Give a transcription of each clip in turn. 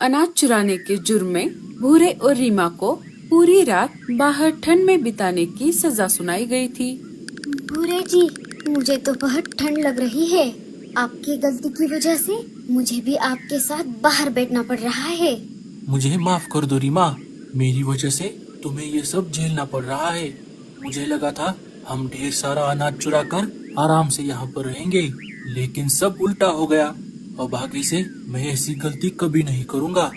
अनाज चुराने के जुर्म में भूरे और रीमा को पूरी रात बाहर ठंड में बिताने की सजा सुनाई गई थी। भूरे जी, मुझे तो बहुत ठंड लग रही है। आपकी गलती की वजह से मुझे भी आपके साथ बाहर बैठना पड़ रहा है। मुझे माफ कर दो रीमा, मेरी वजह से तुम्हें ये सब झेलना पड़ रहा है। मुझे लगा था हम ढेर सारा अनाज चुरा कर आराम से यहाँ पर रहेंगे, लेकिन सब उल्टा हो गया। अब आगे से मैं ऐसी गलती कभी नहीं करूँगा।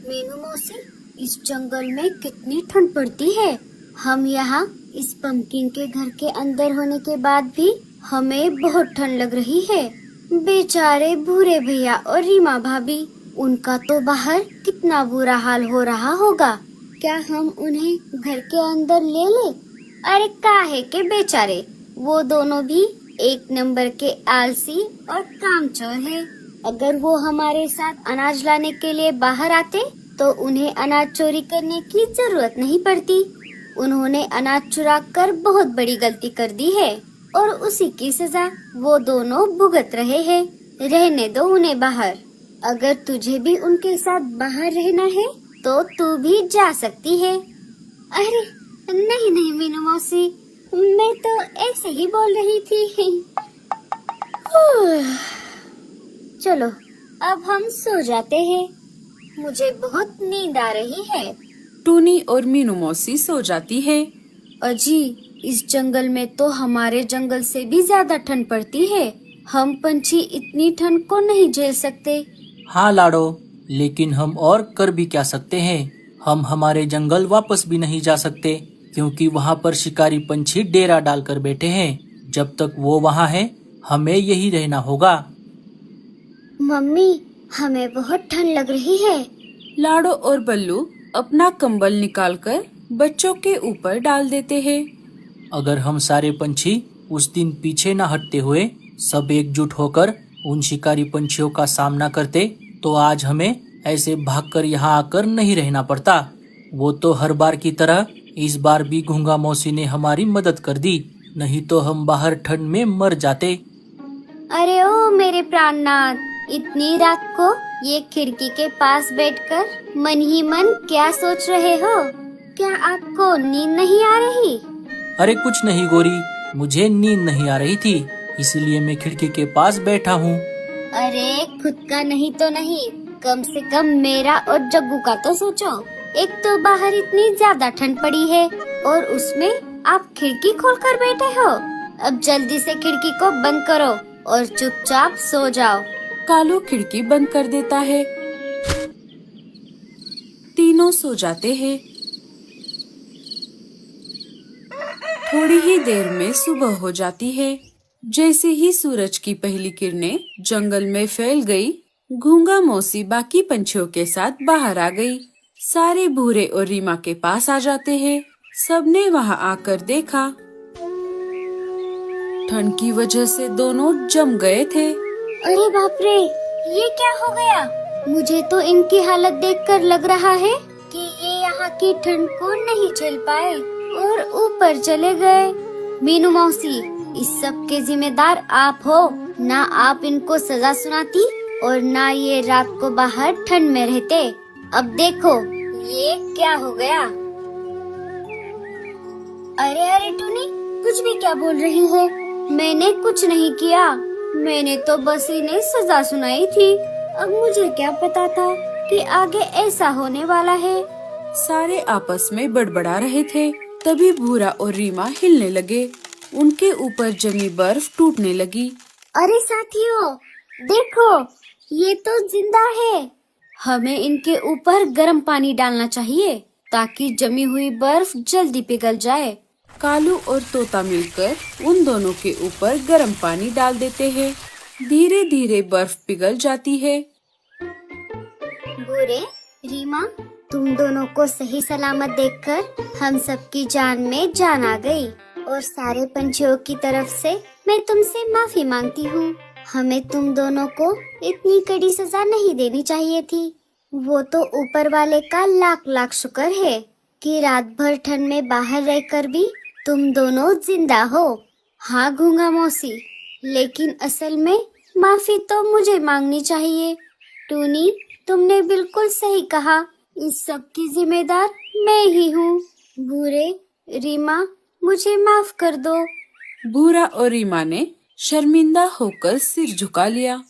मीनू मौसी, इस जंगल में कितनी ठंड पड़ती है। हम यहाँ इस पंपकिन के घर के अंदर होने के बाद भी हमें बहुत ठंड लग रही है। बेचारे भूरे भैया और रीमा भाभी, उनका तो बाहर कितना बुरा हाल हो रहा होगा। क्या हम उन्हें घर के अंदर ले ले? अरे काहे के बेचारे, वो दोनों भी एक नंबर के आलसी और कामचोर है। अगर वो हमारे साथ अनाज लाने के लिए बाहर आते तो उन्हें अनाज चोरी करने की जरूरत नहीं पड़ती। उन्होंने अनाज चुरा कर बहुत बड़ी गलती कर दी है और उसी की सजा वो दोनों भुगत रहे हैं। रहने दो उन्हें बाहर। अगर तुझे भी उनके साथ बाहर रहना है तो तू भी जा सकती है। अरे नहीं नहीं मीनू मौसी, मैं तो ऐसे ही बोल रही थी। चलो अब हम सो जाते हैं, मुझे बहुत नींद आ रही है। टूनी और मीनू मौसी सो जाती है। अजी, इस जंगल में तो हमारे जंगल से भी ज्यादा ठंड पड़ती है। हम पंछी इतनी ठंड को नहीं झेल सकते। हाँ लाडो, लेकिन हम और कर भी क्या सकते हैं। हम हमारे जंगल वापस भी नहीं जा सकते, क्योंकि वहाँ पर शिकारी पंछी डेरा डालकर बैठे हैं। जब तक वो वहाँ हैं, हमें यही रहना होगा। मम्मी, हमें बहुत ठंड लग रही है। लाडो और बल्लू अपना कंबल निकालकर बच्चों के ऊपर डाल देते हैं। अगर हम सारे पंछी उस दिन पीछे न हटते हुए सब एकजुट होकर उन शिकारी पंछियों का सामना करते, तो आज हमें ऐसे भागकर यहाँ आकर नहीं रहना पड़ता। वो तो हर बार की तरह इस बार भी घूंगा मौसी ने हमारी मदद कर दी, नहीं तो हम बाहर ठंड में मर जाते। अरे ओ मेरे प्राणनाथ, इतनी रात को ये खिड़की के पास बैठकर मन ही मन क्या सोच रहे हो? क्या आपको नींद नहीं आ रही? अरे कुछ नहीं गोरी, मुझे नींद नहीं आ रही थी, इसलिए मैं खिड़की के पास बैठा हूँ। अरे खुद का नहीं तो नहीं, कम से कम मेरा और जग्गू का तो सोचो। एक तो बाहर इतनी ज्यादा ठंड पड़ी है और उसमें आप खिड़की खोलकर बैठे हो। अब जल्दी से खिड़की को बंद करो और चुपचाप सो जाओ। कालू खिड़की बंद कर देता है। तीनों सो जाते हैं। थोड़ी ही देर में सुबह हो जाती है। जैसे ही सूरज की पहली किरणें जंगल में फैल गई, घूंगा मौसी बाकी पंछियों के साथ बाहर आ गई। सारे भूरे और रीमा के पास आ जाते हैं। सबने वहां आकर देखा, ठंड की वजह से दोनों जम गए थे। अरे बाप रे, ये क्या हो गया? मुझे तो इनकी हालत देखकर लग रहा है कि ये यहाँ की ठंड को नहीं झेल पाए और ऊपर चले गए। मीनू मौसी, इस सब के जिम्मेदार आप हो। ना आप इनको सजा सुनाती और ना ये रात को बाहर ठंड में रहते। अब देखो ये क्या हो गया। अरे अरे टूनी, कुछ भी क्या बोल रही हो? मैंने कुछ नहीं किया, मैंने तो बस इन्हें सजा सुनाई थी। अब मुझे क्या पता था कि आगे ऐसा होने वाला है। सारे आपस में बड़बड़ा रहे थे। तभी भूरा और रीमा हिलने लगे। उनके ऊपर जमी बर्फ टूटने लगी। अरे साथियों, देखो ये तो जिंदा है। हमें इनके ऊपर गर्म पानी डालना चाहिए ताकि जमी हुई बर्फ जल्दी पिघल जाए। कालू और तोता मिलकर उन दोनों के ऊपर गर्म पानी डाल देते हैं। धीरे धीरे बर्फ पिघल जाती है। भूरे, रीमा, तुम दोनों को सही सलामत देखकर हम सबकी जान में जान आ गई और सारे पंछियों की तरफ से मैं तुमसे माफी मांगती हूँ। हमें तुम दोनों को इतनी कड़ी सजा नहीं देनी चाहिए थी। वो तो ऊपर वाले का लाख लाख शुक्र है कि रात भर ठंड में बाहर रहकर भी तुम दोनों जिंदा हो। हाँ घूंगा मौसी, लेकिन असल में माफी तो मुझे मांगनी चाहिए। टूनी, तुमने बिल्कुल सही कहा। इस सब की जिम्मेदार मैं ही हूँ। भूरे, रीमा, मुझे माफ कर दो। भूरा और रीमा ने शर्मिंदा होकर सिर झुका लिया।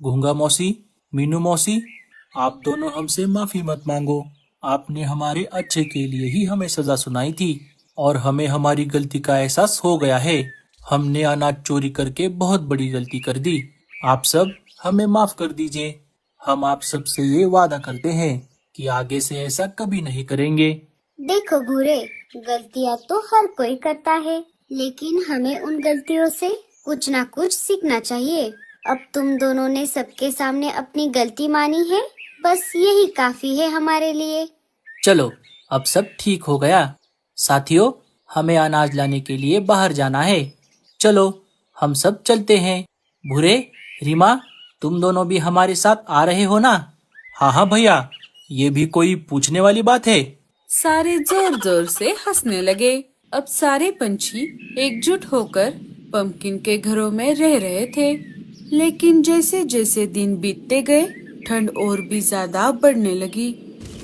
गूंगा मौसी, मीनू मौसी, आप दोनों हमसे माफी मत मांगो। आपने हमारे अच्छे के लिए ही हमें सजा सुनाई थी और हमें हमारी गलती का एहसास हो गया है। हमने अनाज चोरी करके बहुत बड़ी गलती कर दी। आप सब हमें माफ कर दीजिए। हम आप सब से ये वादा करते हैं कि आगे से ऐसा कभी नहीं करेंगे। देखो भूरे, गलतियाँ तो हर कोई करता है, लेकिन हमें उन गलतियों से कुछ ना कुछ सीखना चाहिए। अब तुम दोनों ने सबके सामने अपनी गलती मानी है, बस यही काफी है हमारे लिए। चलो, अब सब ठीक हो गया। साथियों, हमें अनाज लाने के लिए बाहर जाना है। चलो, हम सब चलते हैं। भूरे, रीमा, तुम दोनों भी हमारे साथ आ रहे हो ना? हाँ हाँ भैया, ये भी कोई पूछने वाली बात है? सारे जोर जोर से हंसने लगे। अब सारे पंछी एकजुट होकर पंपकिन के घरों में रह रहे थे। लेकिन जैसे जैसे दिन बीतते गए, ठंड और भी ज्यादा बढ़ने लगी।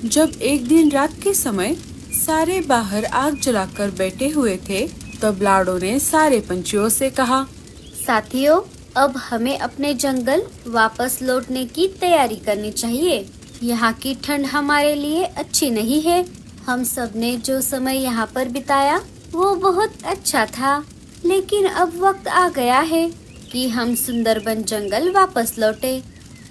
जब एक दिन रात के समय सारे बाहर आग जलाकर बैठे हुए थे, तब लाडो ने सारे पंछियों से कहा, साथियों, अब हमें अपने जंगल वापस लौटने की तैयारी करनी चाहिए। यहाँ की ठंड हमारे लिए अच्छी नहीं है। हम सब ने जो समय यहाँ पर बिताया वो बहुत अच्छा था, लेकिन अब वक्त आ गया है कि हम सुंदरबन जंगल वापस लौटे।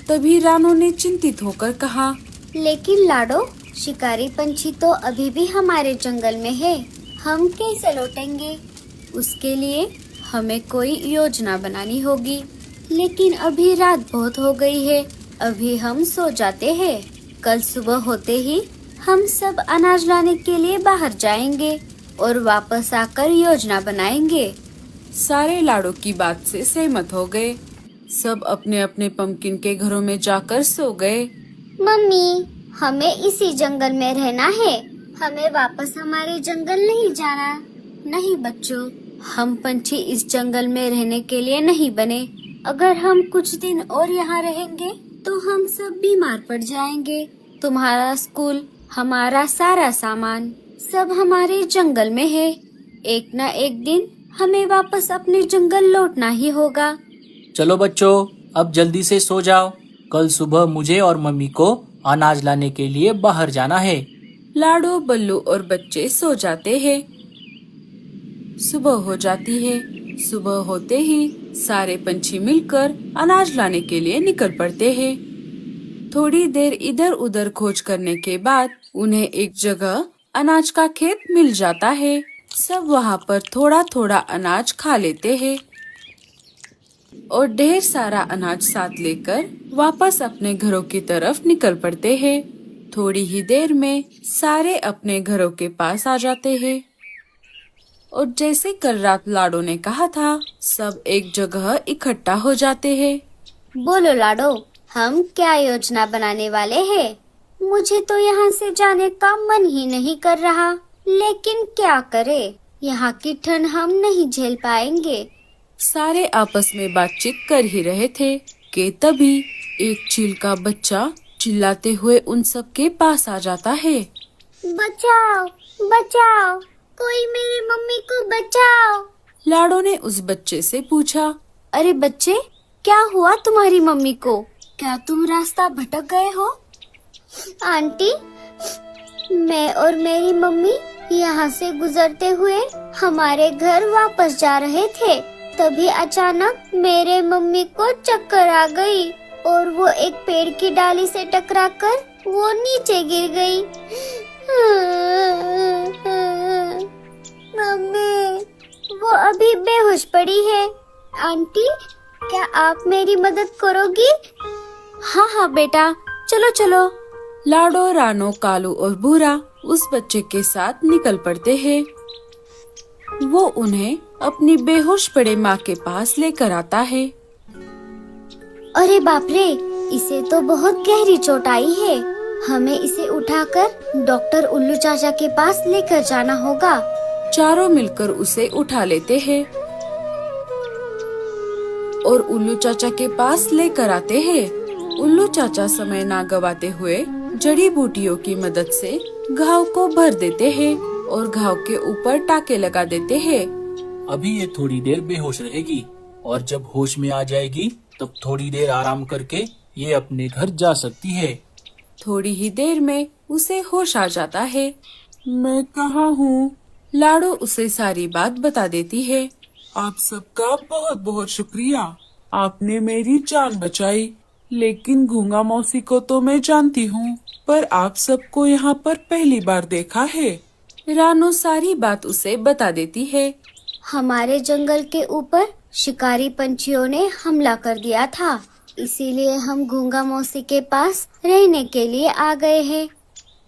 तभी रानो ने चिंतित होकर कहा, लेकिन लाडो, शिकारी पंछी तो अभी भी हमारे जंगल में है। हम कैसे लौटेंगे? उसके लिए हमें कोई योजना बनानी होगी। लेकिन अभी रात बहुत हो गई है, अभी हम सो जाते हैं। कल सुबह होते ही हम सब अनाज लाने के लिए बाहर जाएंगे और वापस आकर योजना बनाएंगे। सारे लाडो की बात से सहमत हो गए। सब अपने अपने पंपकिन के घरों में जाकर सो गए। मम्मी, हमें इसी जंगल में रहना है। हमें वापस हमारे जंगल नहीं जाना। नहीं बच्चों, हम पंछी इस जंगल में रहने के लिए नहीं बने। अगर हम कुछ दिन और यहाँ रहेंगे तो हम सब बीमार पड़ जाएंगे। तुम्हारा स्कूल, हमारा सारा सामान, सब हमारे जंगल में है। एक न एक दिन हमें वापस अपने जंगल लौटना ही होगा। चलो बच्चों, अब जल्दी से सो जाओ। कल सुबह मुझे और मम्मी को अनाज लाने के लिए बाहर जाना है। लाडो, बल्लू और बच्चे सो जाते हैं। सुबह हो जाती है। सुबह होते ही सारे पंछी मिलकर अनाज लाने के लिए निकल पड़ते हैं। थोड़ी देर इधर उधर खोज करने के बाद उन्हें एक जगह अनाज का खेत मिल जाता है। सब वहाँ पर थोड़ा थोड़ा अनाज खा लेते हैं और ढेर सारा अनाज साथ लेकर वापस अपने घरों की तरफ निकल पड़ते हैं। थोड़ी ही देर में सारे अपने घरों के पास आ जाते हैं और जैसे कल रात लाडो ने कहा था, सब एक जगह इकट्ठा हो जाते हैं। बोलो लाडो, हम क्या योजना बनाने वाले हैं? मुझे तो यहाँ से जाने का मन ही नहीं कर रहा, लेकिन क्या करें? यहाँ की ठंड हम नहीं झेल पाएंगे। सारे आपस में बातचीत कर ही रहे थे कि तभी एक चील का बच्चा चिल्लाते हुए उन सब के पास आ जाता है। बचाओ, बचाओ, कोई मेरी मम्मी को बचाओ। लाडो ने उस बच्चे से पूछा, अरे बच्चे, क्या हुआ तुम्हारी मम्मी को? क्या तुम रास्ता भटक गए हो? आंटी, मैं और मेरी मम्मी यहाँ से गुजरते हुए हमारे घर वापस जा रहे थे। तभी अचानक मेरे मम्मी को चक्कर आ गई और वो एक पेड़ की डाली से टकराकर वो नीचे गिर गई। मम्मी, वो अभी बेहोश पड़ी है। आंटी, क्या आप मेरी मदद करोगी? हाँ हाँ बेटा, चलो चलो। लाडो, रानो, कालू और भूरा उस बच्चे के साथ निकल पड़ते हैं। वो उन्हें अपनी बेहोश पड़े माँ के पास लेकर आता है। अरे बाप रे, इसे तो बहुत गहरी चोट आई है। हमें इसे उठाकर डॉक्टर उल्लू चाचा के पास लेकर जाना होगा। चारों मिलकर उसे उठा लेते हैं और उल्लू चाचा के पास लेकर आते हैं। उल्लू चाचा समय ना गवाते हुए जड़ी बूटियों की मदद से घाव को भर देते हैं और घाव के ऊपर टाके लगा देते हैं। अभी ये थोड़ी देर बेहोश रहेगी और जब होश में आ जाएगी तब थोड़ी देर आराम करके ये अपने घर जा सकती है। थोड़ी ही देर में उसे होश आ जाता है। मैं कहाँ हूँ? लाडो उसे सारी बात बता देती है। आप सबका बहुत बहुत शुक्रिया, आपने मेरी जान बचाई। लेकिन गूंगा मौसी को तो मैं जानती हूँ, पर आप सबको यहाँ पर पहली बार देखा है। रानो सारी बात उसे बता देती है। हमारे जंगल के ऊपर शिकारी पंछियों ने हमला कर दिया था, इसीलिए हम गूंगा मौसी के पास रहने के लिए आ गए हैं।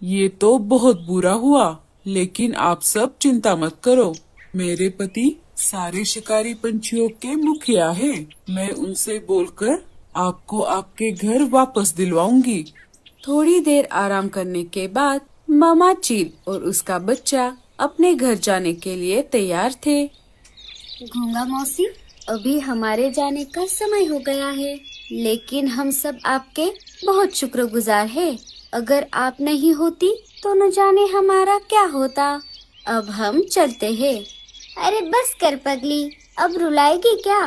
ये तो बहुत बुरा हुआ, लेकिन आप सब चिंता मत करो। मेरे पति सारे शिकारी पंछियों के मुखिया हैं। मैं उनसे बोलकर आपको आपके घर वापस दिलवाऊंगी। थोड़ी देर आराम करने के बाद मामा चील और उसका बच्चा अपने घर जाने के लिए तैयार थे। गूंगा मौसी, अभी हमारे जाने का समय हो गया है, लेकिन हम सब आपके बहुत शुक्रगुजार हैं। अगर आप नहीं होती तो न जाने हमारा क्या होता। अब हम चलते हैं। अरे बस कर पगली, अब रुलाएगी क्या?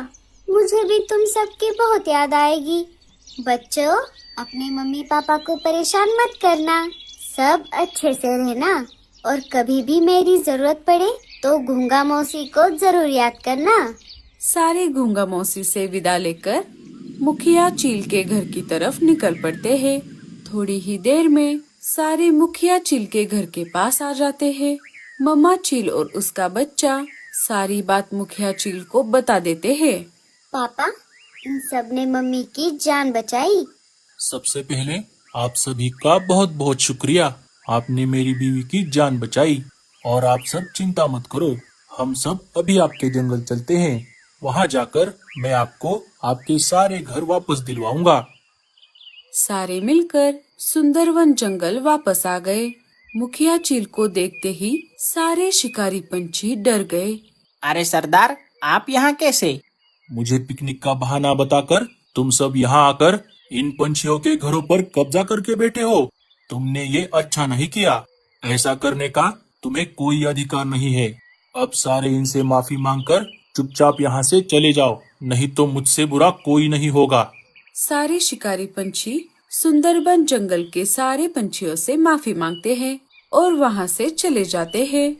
मुझे भी तुम सबकी बहुत याद आएगी। बच्चों, अपने मम्मी पापा को परेशान मत करना, सब अच्छे से रहना और कभी भी मेरी जरूरत पड़े तो गूंगा मौसी को जरूर याद करना। सारे गूंगा मौसी से विदा लेकर मुखिया चील के घर की तरफ निकल पड़ते हैं। थोड़ी ही देर में सारे मुखिया चील के घर के पास आ जाते हैं। मम्मा चील और उसका बच्चा सारी बात मुखिया चील को बता देते हैं। पापा, इन सब ने मम्मी की जान बचाई। सबसे पहले आप सभी का बहुत बहुत शुक्रिया, आपने मेरी बीवी की जान बचाई। और आप सब चिंता मत करो, हम सब अभी आपके जंगल चलते हैं। वहाँ जाकर मैं आपको आपके सारे घर वापस दिलवाऊंगा। सारे मिलकर सुंदरवन जंगल वापस आ गए। मुखिया चील को देखते ही सारे शिकारी पंछी डर गए। अरे सरदार, आप यहाँ कैसे? मुझे पिकनिक का बहाना बताकर तुम सब यहाँ आकर इन पंछियों के घरों पर कब्जा करके बैठे हो। तुमने ये अच्छा नहीं किया। ऐसा करने का तुम्हें कोई अधिकार नहीं है। अब सारे इनसे माफी मांगकर चुपचाप यहाँ से चले जाओ, नहीं तो मुझसे बुरा कोई नहीं होगा। सारे शिकारी पंछी सुंदरबन जंगल के सारे पंछियों से माफी मांगते हैं और वहाँ से चले जाते हैं।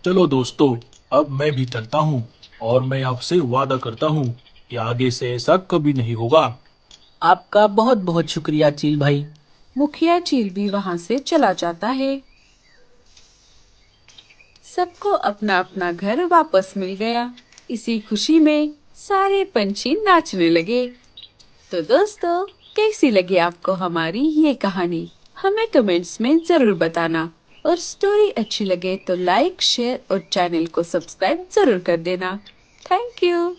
चलो दोस्तों, अब मैं भी चलता हूँ और मैं आपसे वादा करता हूँ कि आगे से ऐसा कभी नहीं होगा। आपका बहुत बहुत शुक्रिया चील भाई। मुखिया चील भी वहाँ से चला जाता है। सबको अपना अपना घर वापस मिल गया। इसी खुशी में सारे पंछी नाचने लगे। तो दोस्तों, कैसी लगी आपको हमारी ये कहानी? हमें कमेंट्स में जरूर बताना और स्टोरी अच्छी लगे तो लाइक, शेयर और चैनल को सब्सक्राइब जरूर कर देना। Thank you.